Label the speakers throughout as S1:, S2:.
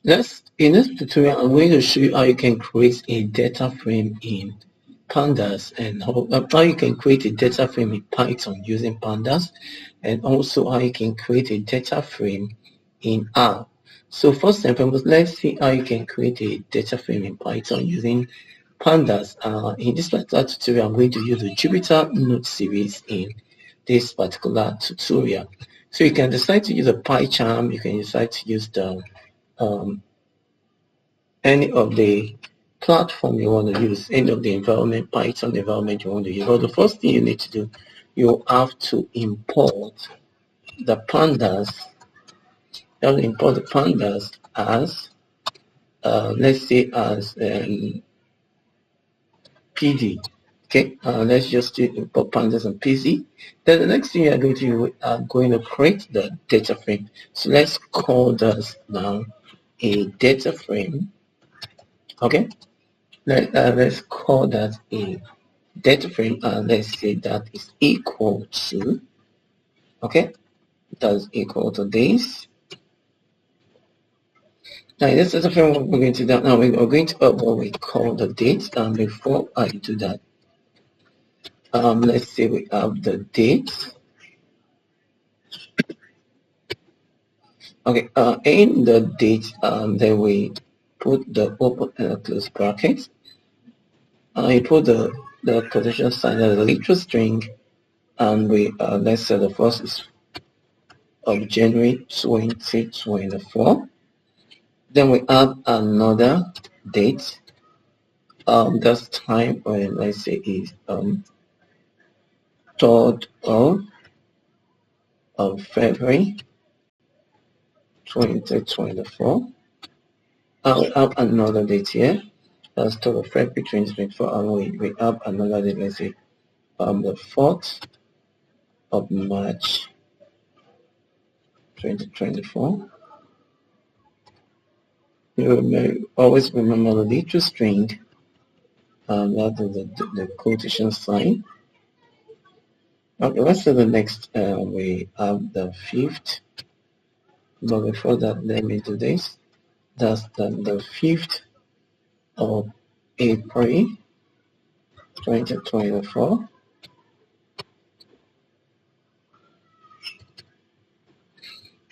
S1: In this tutorial, I'm going to show you how you can create a data frame in pandas and how you can create a data frame in Python using pandas, and also how you can create a data frame in R. So first and foremost, let's see how you can create a data frame in Python using pandas. In this particular tutorial, I'm going to use the Jupyter Node series in this particular tutorial. So you can decide to use a PyCharm, you can decide to use the any of the platform you want to use, any of the environment, Python environment you want to use. But the first thing you need to do, you have to import the pandas. You have to import the pandas as, let's say, as PD. Okay, let's just do import pandas and PD. Then the next thing you are going to do, you are going to create the data frame. So let's call this now a data frame. Okay, let's call that a data frame, and let's say that is equal to, okay, that's equal to this. Now this data frame, what we're going to do now, we're going to up what we call the date. And before I do that, let's say we have the date. Okay, in the date, then we put the open and close brackets. You put the quotation sign as a literal string, and we let's say the first is of January 2024. Then we add another date. This time when let's say is 3rd of February 2024. I'll add another date here. That's 3rd of February 2024, and we add another date. Let's say the 4th of March 2024. You may always remember the literal string, that is the quotation sign. Okay, let's do the next. We have the 5th, but before that, let me do this. That's the 5th of April 2024.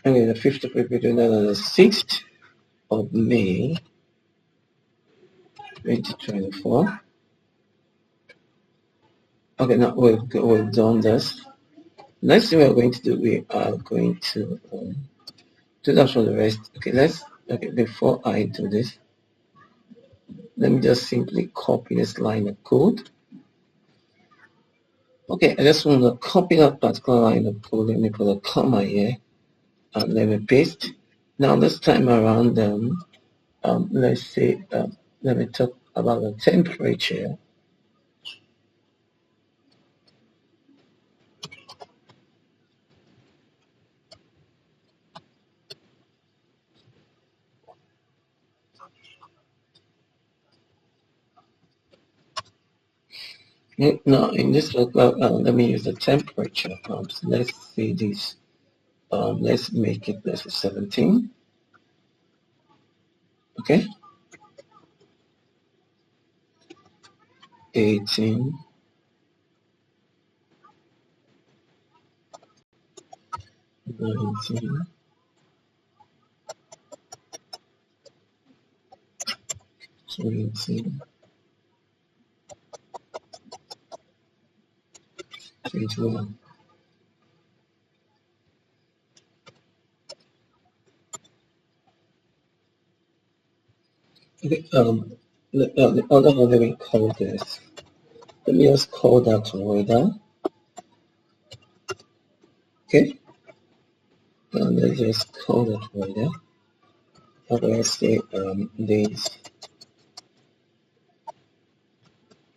S1: Okay, the 5th of April, the 6th of May 2024. Okay, now we've done this. Next thing we're going to do, we are going to do that for the rest. Okay, before I do this, let me just simply copy this line of code. Okay, I just want to copy that particular line of code. Let me put a comma here, and let me paste. Now this time around, let's say, let me talk about the temperature. Now in this let me use the temperature. So let's see this. Let's make it, let's say 17. Okay. 18. 19. 20. 21. Okay, the other one, let me call this. Let me just call that weather. Okay. And let's just call that weather. Okay, let's say days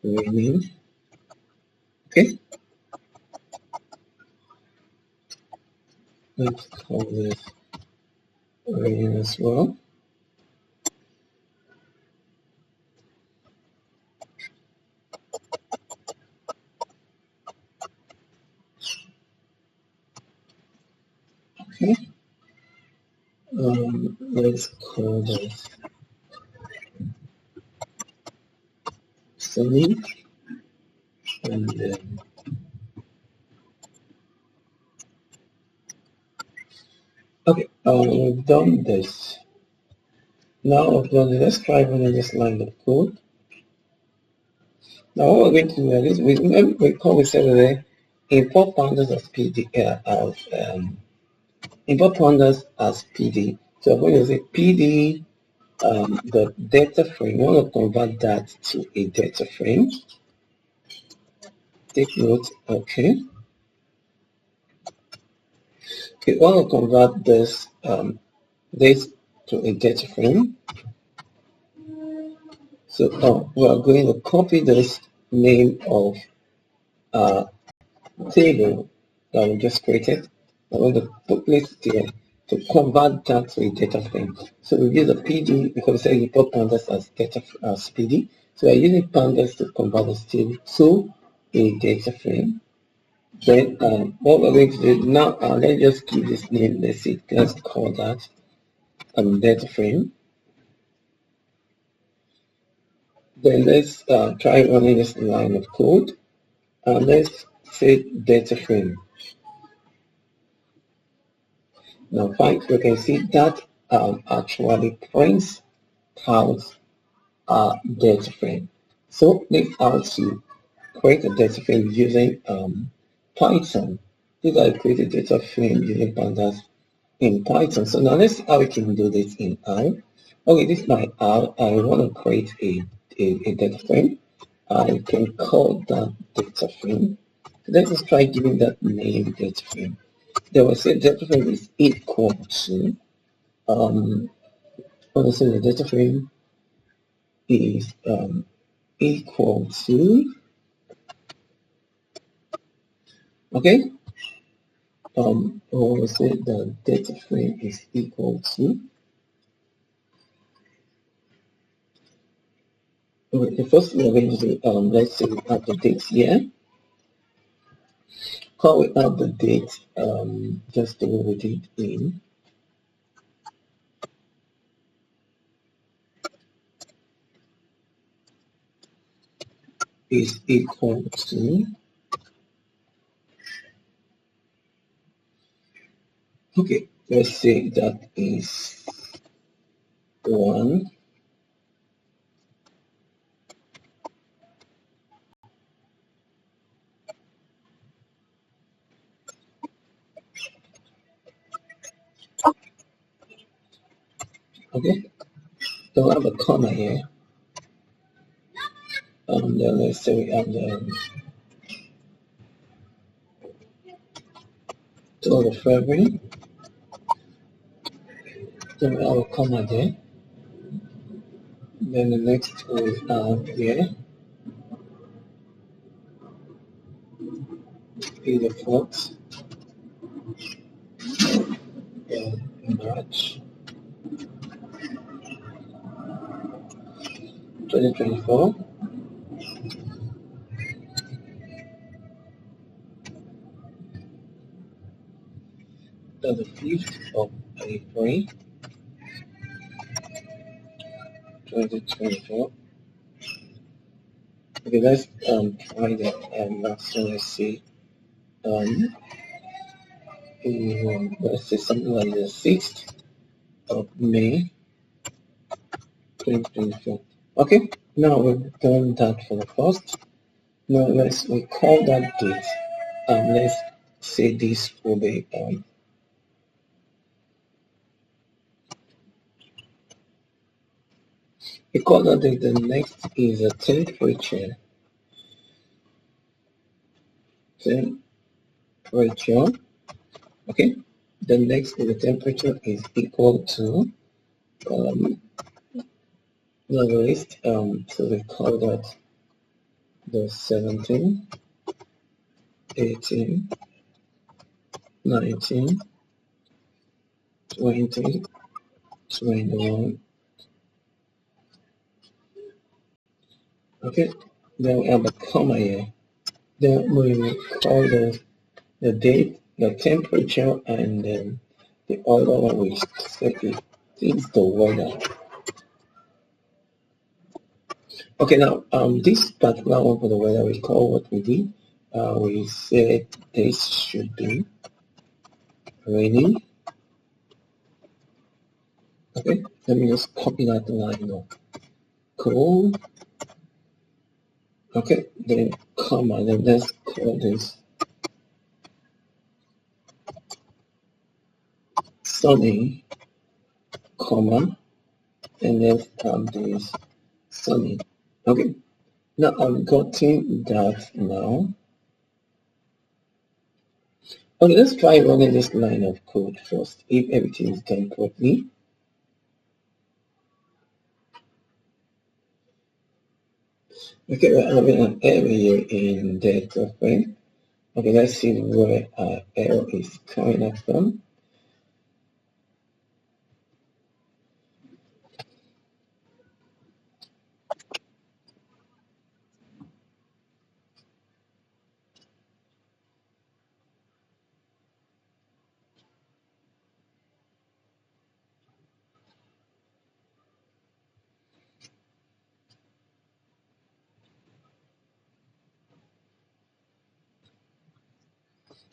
S1: raining. Okay. Let's call this raining as well. Okay. let's call this sunny, and then okay, we've done this. Now I've done this. Let's try running this line of code. Now what we're going to do is we call this earlier, import pandas as PD import pandas as PD. So I'm going to say PD the data frame. We want to convert that to a data frame. Take note, okay. We want to convert this to a data frame. So we are going to copy this name of table that we just created. I'm going to put it here to convert that to a data frame. So we use a PD because we say you put pandas as data as PD. So we're using pandas to convert this table to a data frame. Then what we're going to do now, let's just give this name. Let's call that data frame. Then let's try running this line of code. Let's say data frame. Now, fine, you can see that actually prints out a data frame. So let's how to create a data frame using Python. These are created data frame using pandas in Python. So now let's see how we can do this in R. Okay, this is my R. I want to create a data frame. I can call that data frame. So let's just try giving that name data frame. Then we'll say data frame is equal to say the data frame is equal to okay. We'll say the data frame is equal to okay, the first thing we're going to do, let's say we have the date here. Call we have the date, just the way we did in is equal to okay, let's say that is 1. Okay, so I have a comma here. Then let's say we have the 12th of February. Then we have a comma there. Then the next we have here is the 4th of March 2024. Then the 5th of April 2024. Okay, let's try that last one. Let's see. Let's say something like the 6th of May 2024. Okay, now we've done that for the first. Now we call that date. Let's say this will be we call that date. The next is a temperature. Temperature. Okay. The next is the temperature is equal to the list. So we call that the 17, 18, 19, 20, 21. Okay, then we have a comma here. Then we will call the date, the temperature, and then the other one we set it This is the weather. Okay, now this particular one for the weather, we call what we did. We said this should be rainy. Okay, let me just copy that line now. Cool. Okay, then comma, then let's call this sunny, comma, and let's this sunny. Okay, now I've gotten that now. Okay, let's try running this line of code first, if everything is done properly. Okay, we're having an error here in data frame. Okay, let's see where our error is coming up from.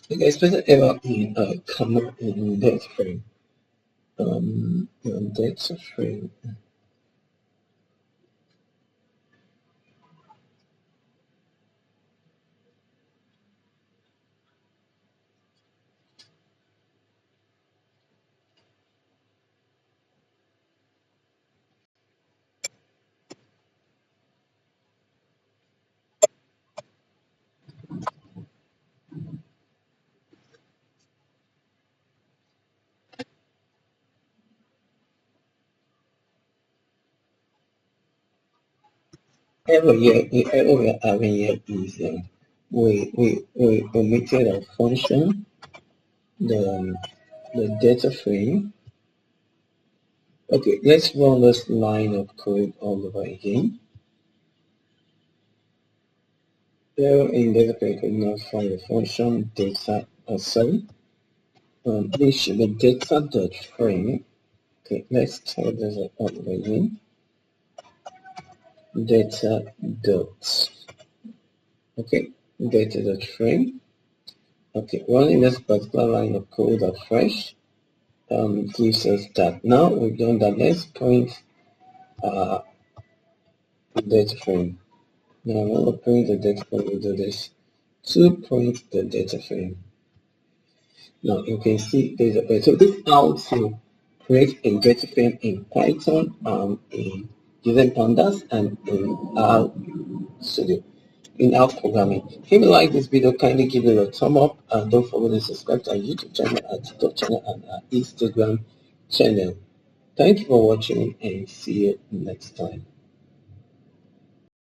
S1: Okay, special error in comma in data frame. In data frame. The error we are having here is we omitted a function, the data frame. Okay, let's run this line of code all over again. Error in data frame could not find the function data. This should be data.frame. Okay, let's type this all over again. Data dot. Okay, data.frame. Okay, running this particular line of code afresh gives us that. Now we've done that. Let's print data frame. Now I want to print the data frame. We do this to print the data frame. Now you can see there's a so this is how to create a data frame in Python in using pandas and in our studio. In our programming. If you like this video, kindly give it a thumb up and don't forget to subscribe to our YouTube channel, our TikTok channel, and our Instagram channel. Thank you for watching and see you next time.